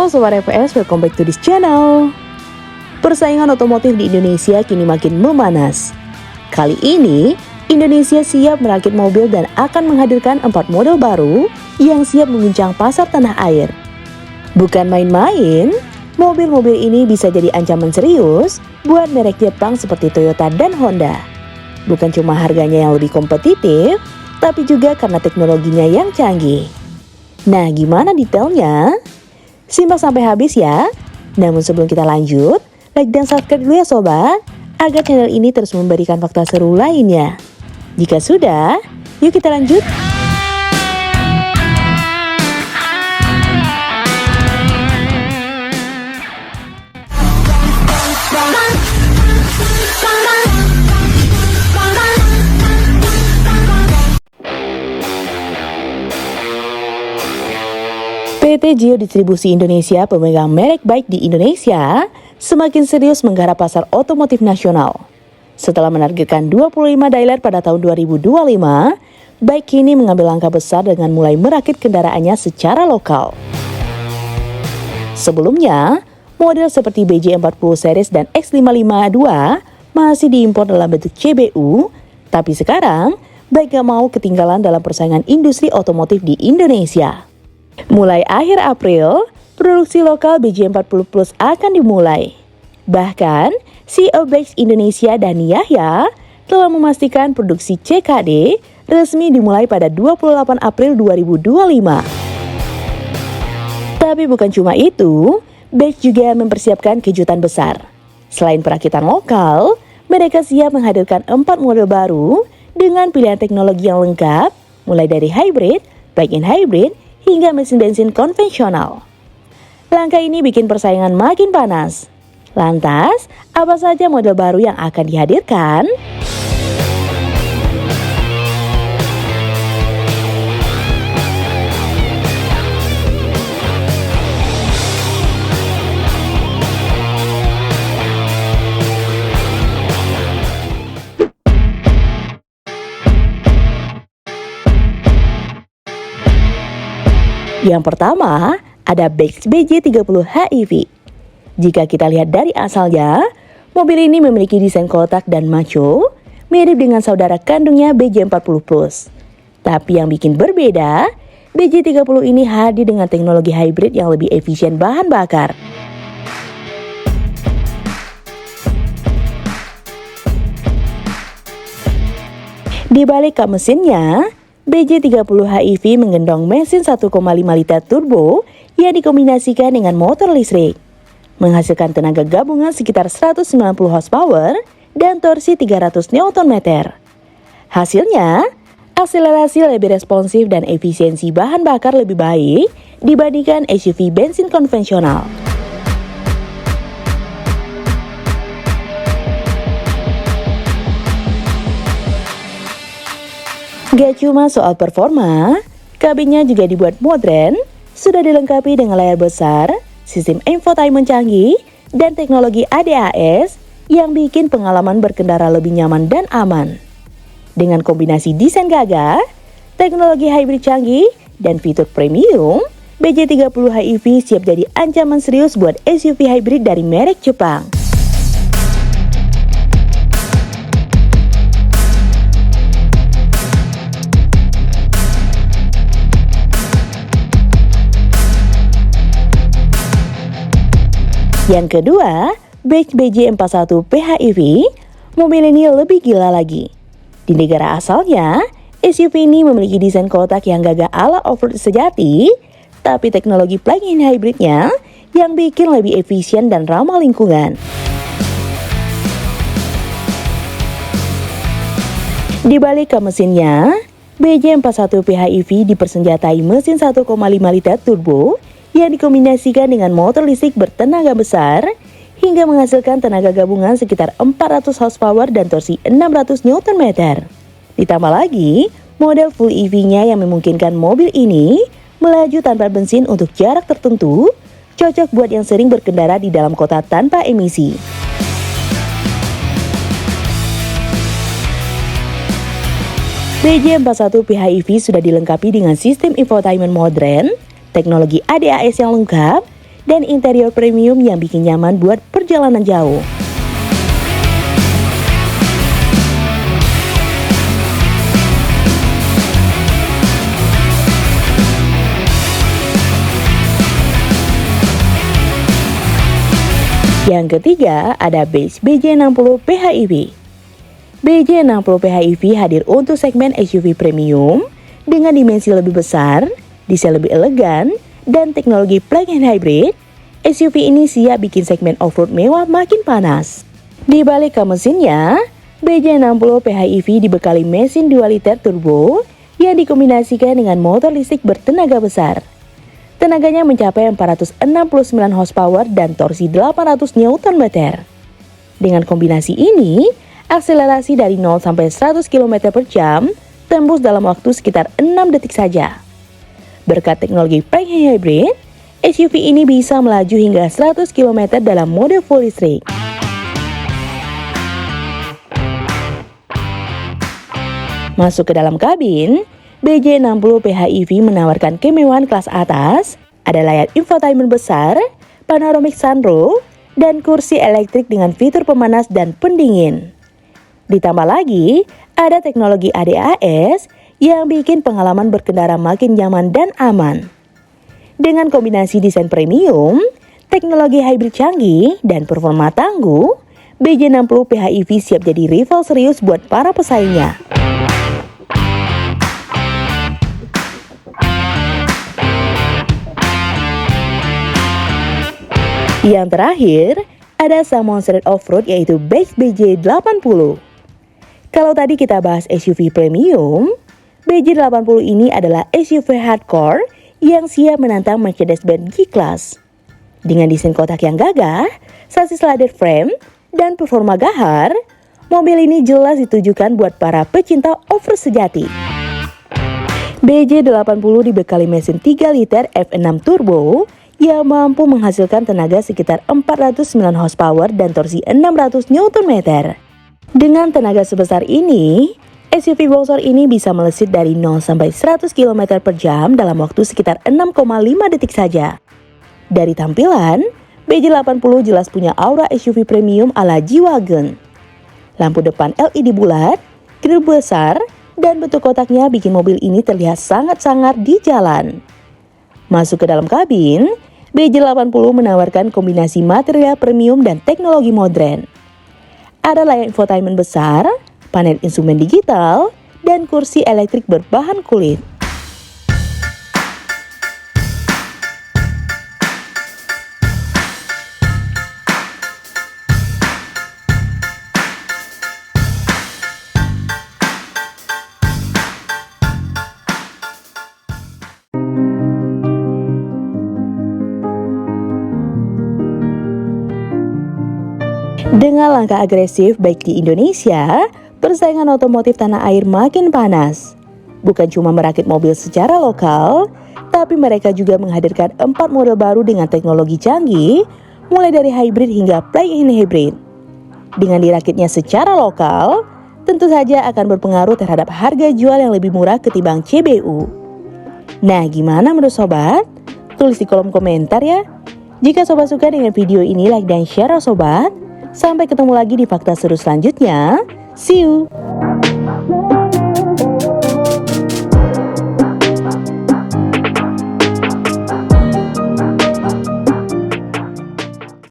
Sobat EVS, welcome back to this channel. Persaingan otomotif di Indonesia kini makin memanas. Kali ini, Indonesia siap merakit mobil dan akan menghadirkan 4 model baru yang siap mengguncang pasar tanah air. Bukan main-main, mobil-mobil ini bisa jadi ancaman serius buat merek Jepang seperti Toyota dan Honda. Bukan cuma harganya yang lebih kompetitif, tapi juga karena teknologinya yang canggih. Nah, gimana detailnya? Simak sampai habis ya. Namun sebelum kita lanjut, like dan subscribe dulu ya sobat, agar channel ini terus memberikan fakta seru lainnya. Jika sudah, yuk kita lanjut. PT Gio Distribusi Indonesia, pemegang merek baik di Indonesia, semakin serius menggarap pasar otomotif nasional. Setelah menargetkan 25 dealer pada tahun 2025, baik kini mengambil langkah besar dengan mulai merakit kendaraannya secara lokal. Sebelumnya, model seperti BJ40 series dan X552 masih diimpor dalam bentuk CBU, tapi sekarang baik gak mau ketinggalan dalam persaingan industri otomotif di Indonesia. Mulai akhir April, produksi lokal BJ40 Plus akan dimulai. Bahkan, CEO Beks Indonesia Dani Yahya telah memastikan produksi CKD resmi dimulai pada 28 April 2025. Tapi bukan cuma itu, Beks juga mempersiapkan kejutan besar. Selain perakitan lokal, mereka siap menghadirkan 4 model baru dengan pilihan teknologi yang lengkap, mulai dari hybrid, plug-in hybrid, hingga mesin bensin konvensional. Langkah ini bikin persaingan makin panas. Lantas, apa saja model baru yang akan dihadirkan? Yang pertama, ada Beks BJ30 HEV. Jika kita lihat dari asalnya, mobil ini memiliki desain kotak dan maco, mirip dengan saudara kandungnya BJ40 Plus. Tapi yang bikin berbeda, BJ30 ini hadir dengan teknologi hybrid yang lebih efisien bahan bakar. Di balik kap mesinnya, BJ30 HEV menggendong mesin 1,5 liter turbo yang dikombinasikan dengan motor listrik, menghasilkan tenaga gabungan sekitar 190 horsepower dan torsi 300 Nm. Hasilnya, akselerasi lebih responsif dan efisiensi bahan bakar lebih baik dibandingkan SUV bensin konvensional. Gak cuma soal performa, kabinnya juga dibuat modern, sudah dilengkapi dengan layar besar, sistem infotainment canggih, dan teknologi ADAS yang bikin pengalaman berkendara lebih nyaman dan aman. Dengan kombinasi desain gagah, teknologi hybrid canggih, dan fitur premium, BJ30 HEV siap jadi ancaman serius buat SUV hybrid dari merek Jepang. Yang kedua, Beks BJ41 PHEV, mobil ini lebih gila lagi. Di negara asalnya, SUV ini memiliki desain kotak yang gagah ala off-road sejati, tapi teknologi plug-in hybridnya yang bikin lebih efisien dan ramah lingkungan. Di balik kap mesinnya, BJ41 PHEV dipersenjatai mesin 1,5 liter turbo yang dikombinasikan dengan motor listrik bertenaga besar hingga menghasilkan tenaga gabungan sekitar 400 horsepower dan torsi 600 Nm. Ditambah lagi, model full EV-nya yang memungkinkan mobil ini melaju tanpa bensin untuk jarak tertentu, cocok buat yang sering berkendara di dalam kota tanpa emisi. BJ41 PHEV sudah dilengkapi dengan sistem infotainment modern, teknologi ADAS yang lengkap, dan interior premium yang bikin nyaman buat perjalanan jauh. Yang ketiga ada Base BJ60 PHEV. BJ60 PHEV hadir untuk segmen SUV premium dengan dimensi lebih besar, desain lebih elegan, dan teknologi plug-in hybrid. SUV ini siap bikin segmen off-road mewah makin panas. Di balik ke mesinnya, BJ60 PHEV dibekali mesin 2 liter turbo yang dikombinasikan dengan motor listrik bertenaga besar. Tenaganya mencapai 469 horsepower dan torsi 800 Nm. Dengan kombinasi ini, akselerasi dari 0 sampai 100 km per jam tembus dalam waktu sekitar 6 detik saja. Berkat teknologi plug-in hybrid, SUV ini bisa melaju hingga 100 km dalam mode full listrik. Masuk ke dalam kabin, BJ60 PHEV menawarkan kemewahan kelas atas, ada layar infotainment besar, panoramic sunroof, dan kursi elektrik dengan fitur pemanas dan pendingin. Ditambah lagi, ada teknologi ADAS yang bikin pengalaman berkendara makin nyaman dan aman. Dengan kombinasi desain premium, teknologi hybrid canggih, dan performa tangguh, BJ60 PHEV siap jadi rival serius buat para pesaingnya. Yang terakhir, ada Demonstrated Off-Road yaitu Base BJ80. Kalau tadi kita bahas SUV premium, BJ80 ini adalah SUV hardcore yang siap menantang Mercedes-Benz G-Class. Dengan desain kotak yang gagah, sasis leather frame, dan performa gahar, mobil ini jelas ditujukan buat para pecinta off-road sejati. BJ80 dibekali mesin 3 liter F6 turbo yang mampu menghasilkan tenaga sekitar 409 horsepower dan torsi 600 Nm. Dengan tenaga sebesar ini, SUV boxer ini bisa melesat dari 0 sampai 100 km per jam dalam waktu sekitar 6,5 detik saja. Dari tampilan, BJ80 jelas punya aura SUV premium ala G-Wagon. Lampu depan LED bulat, grill besar, dan bentuk kotaknya bikin mobil ini terlihat sangat sangar di jalan. Masuk ke dalam kabin, BJ80 menawarkan kombinasi material premium dan teknologi modern. Ada layar infotainment besar, panel instrumen digital, dan kursi elektrik berbahan kulit. Dengan langkah agresif baik di Indonesia, persaingan otomotif tanah air makin panas. Bukan cuma merakit mobil secara lokal, tapi mereka juga menghadirkan 4 model baru dengan teknologi canggih, mulai dari hybrid hingga plug-in hybrid. Dengan dirakitnya secara lokal, tentu saja akan berpengaruh terhadap harga jual yang lebih murah ketimbang CBU. Nah, gimana menurut sobat? Tulis di kolom komentar ya. Jika sobat suka dengan video ini, like dan share sobat. Sampai ketemu lagi di fakta seru selanjutnya. See you!